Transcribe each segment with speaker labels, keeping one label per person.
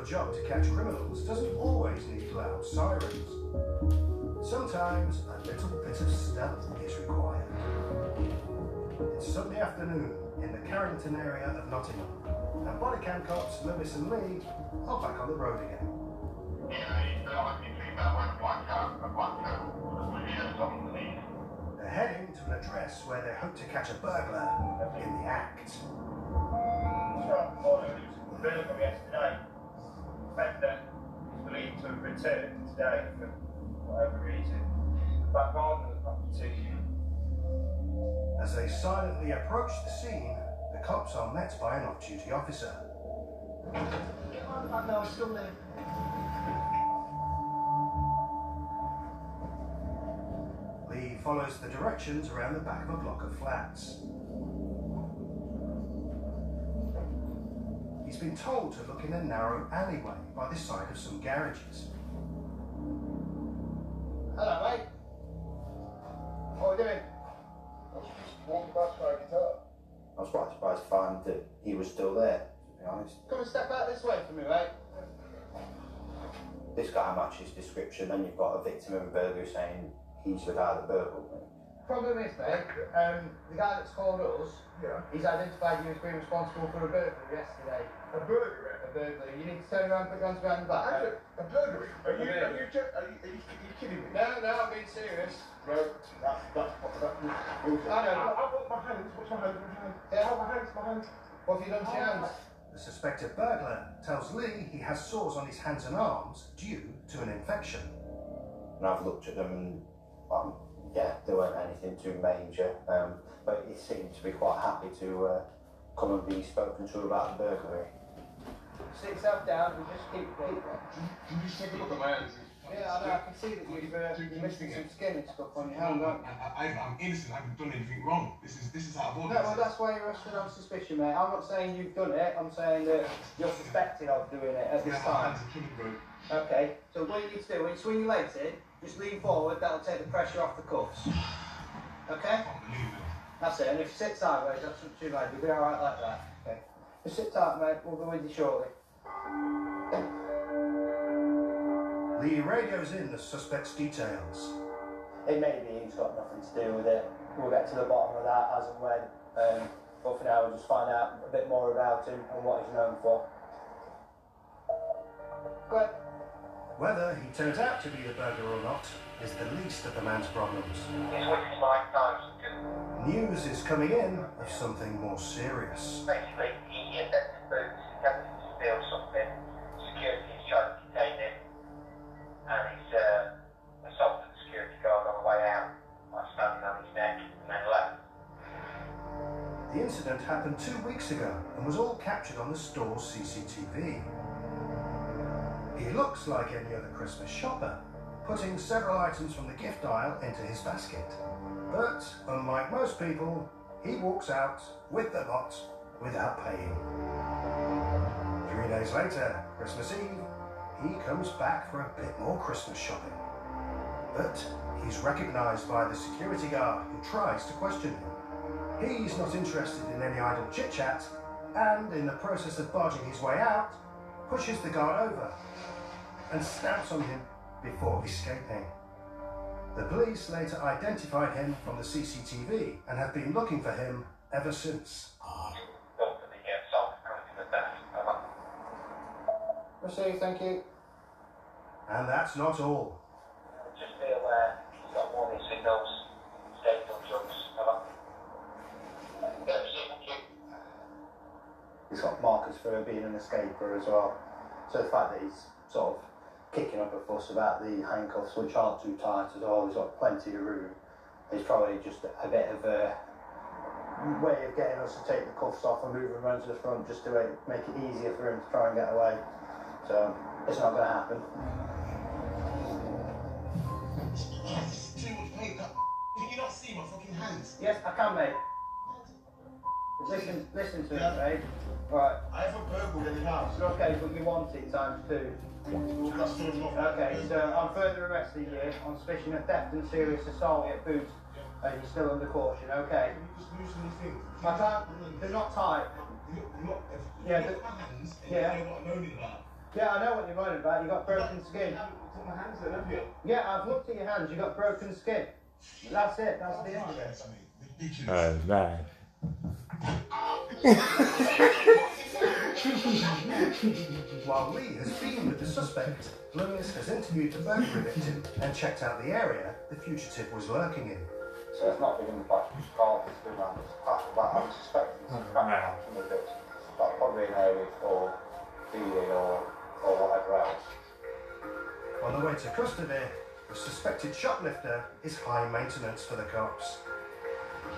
Speaker 1: job to catch criminals doesn't always need loud sirens. Sometimes a little bit of stealth is required. It's Sunday afternoon in the Carrington area of Nottingham, and bodycam cops Lewis and Lee are back on the road again. They're heading to an address where they hope to catch a burglar in the act.
Speaker 2: Burglary yesterday. Offender is believed to have returned today for whatever reason. The back garden of the property.
Speaker 1: As they silently approach the scene, the cops are met by an off-duty officer.
Speaker 2: No, it's still there.
Speaker 1: Lee follows the directions around the back of a block of flats. He's been told to look in a narrow alleyway by the side of some garages.
Speaker 2: Hello, mate. What are we doing? Walking past my guitar.
Speaker 3: I was quite surprised to find that he was still there, to be honest.
Speaker 2: Come and step out this way for me, mate.
Speaker 3: This guy matches description, and you've got a victim of a burglary saying he's the guy that burgled me.
Speaker 2: Problem is, mate, the guy that's called us, he's identified you as being responsible for a burglary yesterday.
Speaker 4: A burglary?
Speaker 2: A burglary. You need to turn around and put your hands behind the back.
Speaker 4: A burglary? Are you kidding me?
Speaker 2: No, I'm being serious.
Speaker 4: No, that's bullshit.
Speaker 2: I know.
Speaker 4: I've got my hands. What's my hands?
Speaker 2: Yeah.
Speaker 4: Oh, my hands.
Speaker 2: What have you done to your hands?
Speaker 1: The suspected burglar tells Lee he has sores on his hands and arms due to an infection.
Speaker 3: And I've looked at them and, yeah, there weren't anything too major, but he seemed to be quite happy to come and be spoken to about the burglary.
Speaker 2: Sit yourself down and just keep.
Speaker 4: Can you just take a look at my hands?
Speaker 2: Yeah, I know. I can see that you've missing some skin and stuff on your hand.
Speaker 4: I'm innocent. I haven't done anything wrong. This is out of order.
Speaker 2: No, well, that's why you're arrested on suspicion, mate. I'm not saying you've done it. I'm saying that you're suspected of doing it at this time. Okay. So what you need to do when you swing your legs in, just lean forward. That'll take the pressure off the cuffs. Okay. That's it. And if you sit sideways, that's not too bad. You'll be all right like that. Okay. Just sit tight, mate. We'll be with you shortly.
Speaker 1: Lee radios in the suspect's details.
Speaker 2: It may be he's got nothing to do with it. We'll get to the bottom of that as and when. But for now, we'll just find out a bit more about him and what he's known for. Go ahead.
Speaker 1: Whether he turns out to be the burglar or not is the least of the man's problems. News is coming in of something more serious.
Speaker 5: Basically, he entered boots, attempted to steal something, security is trying to detain him, and he's assaulted the security guard on the way out by standing on his neck and then left.
Speaker 1: The incident happened 2 weeks ago and was all captured on the store's CCTV. He looks like any other Christmas shopper, putting several items from the gift aisle into his basket. But, unlike most people, he walks out with the lot without paying. 3 days later, Christmas Eve, he comes back for a bit more Christmas shopping. But he's recognised by the security guard who tries to question him. He's not interested in any idle chit-chat, and in the process of barging his way out, pushes the guard over and snaps on him before escaping. The police later identified him from the CCTV and have been looking for him ever since.
Speaker 2: Proceed, thank you.
Speaker 1: And that's not all.
Speaker 5: Just be aware, he's got warning signals, stated on drugs.
Speaker 3: He's got markers for being an escaper as well. So the fact that he's sort of kicking up a fuss about the handcuffs, which aren't too tight at all, he's got plenty of room, is probably just a bit of a way of getting us to take the cuffs off and move him around to the front just to make it easier for him to try and get away. So it's not going to happen.
Speaker 4: Too much paint. Can you not see my fucking hands?
Speaker 2: Yes, I can, mate. Listen to me, mate. Right.
Speaker 4: I haven't burgled any house.
Speaker 2: Okay, but you want it times 2. Okay, so I'm further arresting you on suspicion of theft and serious assault at boots, and you're still under caution, okay?
Speaker 4: Can you just loosen these things?
Speaker 2: I can't, they're not tight.
Speaker 4: Look,
Speaker 2: Yeah,
Speaker 4: look at my hands and
Speaker 2: yeah.
Speaker 4: you know what I'm moaning about.
Speaker 2: Yeah, I know what you're moaning about. You got broken skin.
Speaker 4: You haven't looked at my hands then, have you?
Speaker 2: Yeah, I've looked at your hands. You got broken skin. That's it. That's the end of it.
Speaker 6: Oh, man.
Speaker 1: While Lee has been with the suspect, Lewis has interviewed the burglary victim and checked out the area the fugitive was lurking in.
Speaker 3: So it's not been like called this thing around this path, but I'm suspecting some crap from the bits. Like probably an area for feeding or whatever else.
Speaker 1: On the way to custody, the suspected shoplifter is high maintenance for the cops.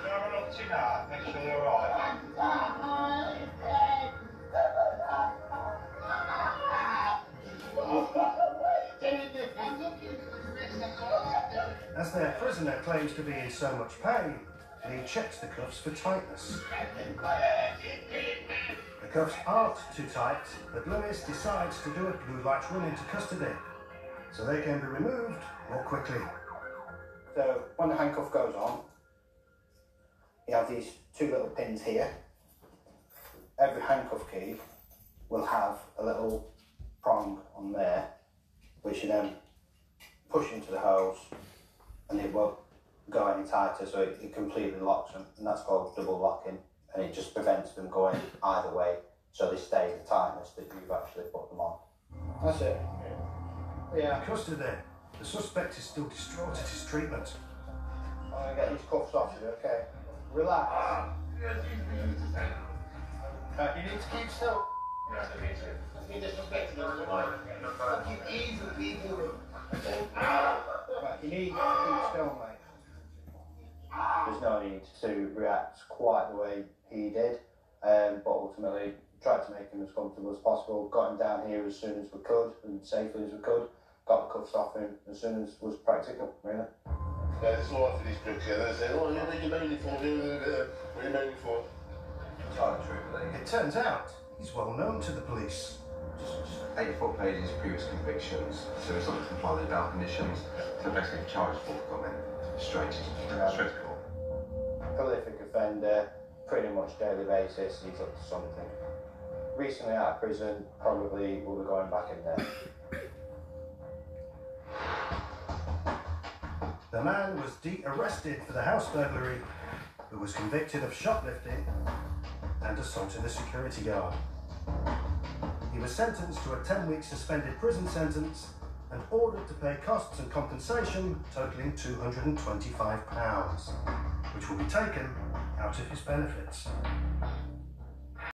Speaker 5: Can I run up to you now? Make sure you're alright.
Speaker 1: As their prisoner claims to be in so much pain, Lee checks the cuffs for tightness. The cuffs aren't too tight, but Lewis decides to do a blue light run into custody, so they can be removed more quickly.
Speaker 3: So when the handcuff goes on, you have these two little pins here. Every handcuff key will have a little prong on there, which you then push into the hose, and it won't go any tighter, so it completely locks them, and that's called double locking, and it just prevents them going either way, so they stay the tightness that you've actually put them on. That's it.
Speaker 1: In custody, the suspect is still distraught at his treatment.
Speaker 3: I'm going to get these cuffs off you, okay? Relax. You need to keep still. Right, you need to keep still, mate. There's no need to react quite the way he did, but ultimately tried to make him as comfortable as possible, got him down here as soon as we could, and safely as we could, got the cuffs off him as soon as was practical, really.
Speaker 4: Yeah, it's all after these trips, yeah. They say, oh, yeah, what are you moaning for? What are you moaning for?
Speaker 1: It turns out he's well known to the police.
Speaker 7: 84 pages of previous convictions, so it's not complying with bail conditions. So basically, charged forthcoming, straight to court.
Speaker 3: Prolific offender, pretty much daily basis, he's up to something. Recently out of prison, probably will be going back in there.
Speaker 1: The man was de-arrested for the house burglary, but was convicted of shoplifting and assaulting a security guard. He was sentenced to a 10-week suspended prison sentence and ordered to pay costs and compensation totaling £225, which will be taken out of his benefits.